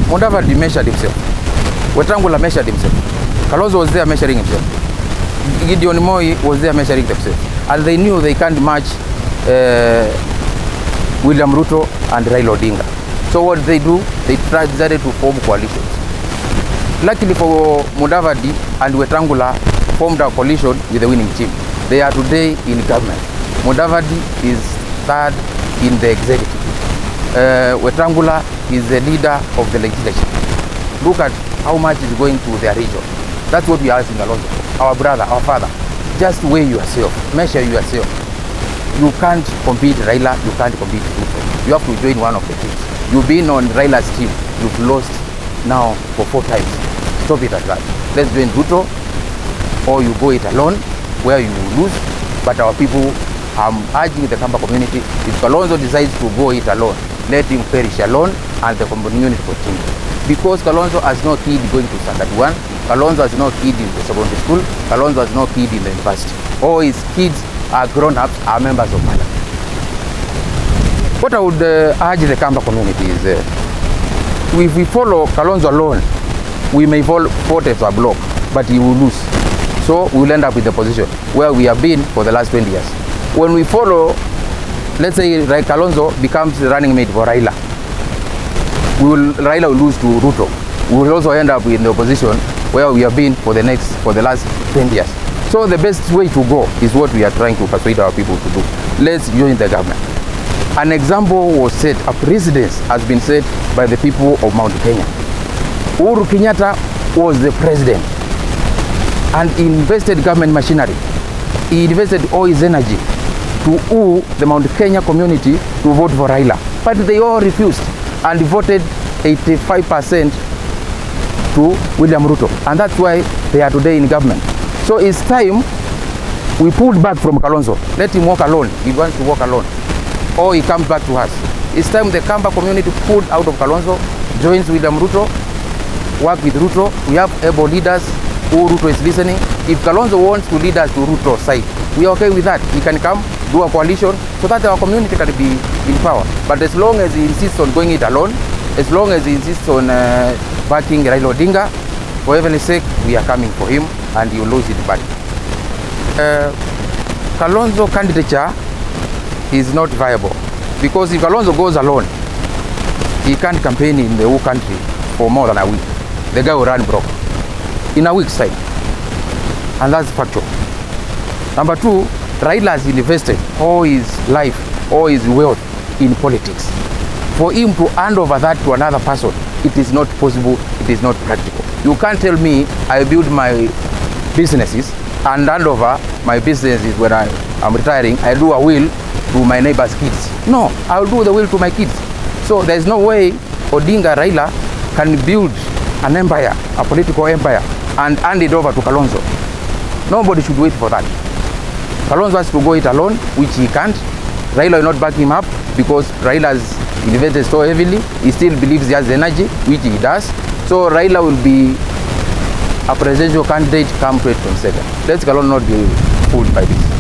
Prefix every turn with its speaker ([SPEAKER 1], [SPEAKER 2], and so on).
[SPEAKER 1] Mudavadi measured himself. Wetangula measured himself. Kalonzo was there measuring himself. Gideon Moi was there measuring themselves. And they knew they can't match William Ruto and Raila Odinga. So what they do, they decided to form coalitions. Luckily for Mudavadi and Wetangula formed a coalition with the winning team. They are today in government. Mudavadi is third in the executive. Wetangula is the leader of the legislature. Look at how much is going to their region. That's what we are asking Kalonzo, our brother, our father. Just weigh yourself, measure yourself. You can't compete Raila, you can't compete Ruto. You have to join one of the teams. You've been on Raila's team, you've lost now for 4 times. Stop it at that. Let's join Ruto, or you go it alone, where you lose. But our people, I'm urging the Kamba community, if Kalonzo decides to go it alone, let him perish alone and the community continue. Because Kalonzo has no kid going to standard 1, Kalonzo has no kid in the secondary school, Kalonzo has no kid in the university. All his kids are grown-ups, are members of parliament. What I would urge the Kamba community is, if we follow Kalonzo alone, we may vote as a block, but he will lose. So we will end up with the position where we have been for the last 20 years. When we follow, let's say Kalonzo becomes the running mate for Raila, Raila will lose to Ruto. We will also end up in the opposition where we have been for the last 10 years. So the best way to go is what we are trying to persuade our people to do. Let's join the government. An example was set, a precedence has been set by the people of Mount Kenya. Uhuru Kenyatta was the president and invested government machinery. He invested all his energy to woo the Mount Kenya community to vote for Raila. But they all refused and voted 85% to William Ruto. And that's why they are today in government. So it's time we pulled back from Kalonzo. Let him walk alone. He wants to walk alone. Or he comes back to us. It's time the Kamba community pulled out of Kalonzo, joins William Ruto, work with Ruto. We have able leaders who Ruto is listening. If Kalonzo wants to lead us to Ruto's side, we are okay with that. He can come, do a coalition, so that our community can be in power. But as long as he insists on going it alone, as long as he insists on backing Raila Odinga, for heaven's sake, we are coming for him, and he will lose it back. Kalonzo candidature is not viable, because if Kalonzo goes alone, he can't campaign in the whole country for more than a week. The guy will run broke in a week's time, and that's factual. Number 2, Raila has invested all his life, all his wealth in politics. For him to hand over that to another person, it is not possible, it is not practical. You can't tell me I build my businesses and hand over my businesses when I'm retiring, I do a will to my neighbor's kids. No, I'll do the will to my kids. So there's no way Odinga Raila can build an empire, a political empire, and hand it over to Kalonzo. Nobody should wait for that. Kalonzo has to go it alone, which he can't. Raila will not back him up because Raila has invested so heavily. He still believes he has energy, which he does. So Raila will be a presidential candidate come 2027. Let's Kalonzo not be fooled by this.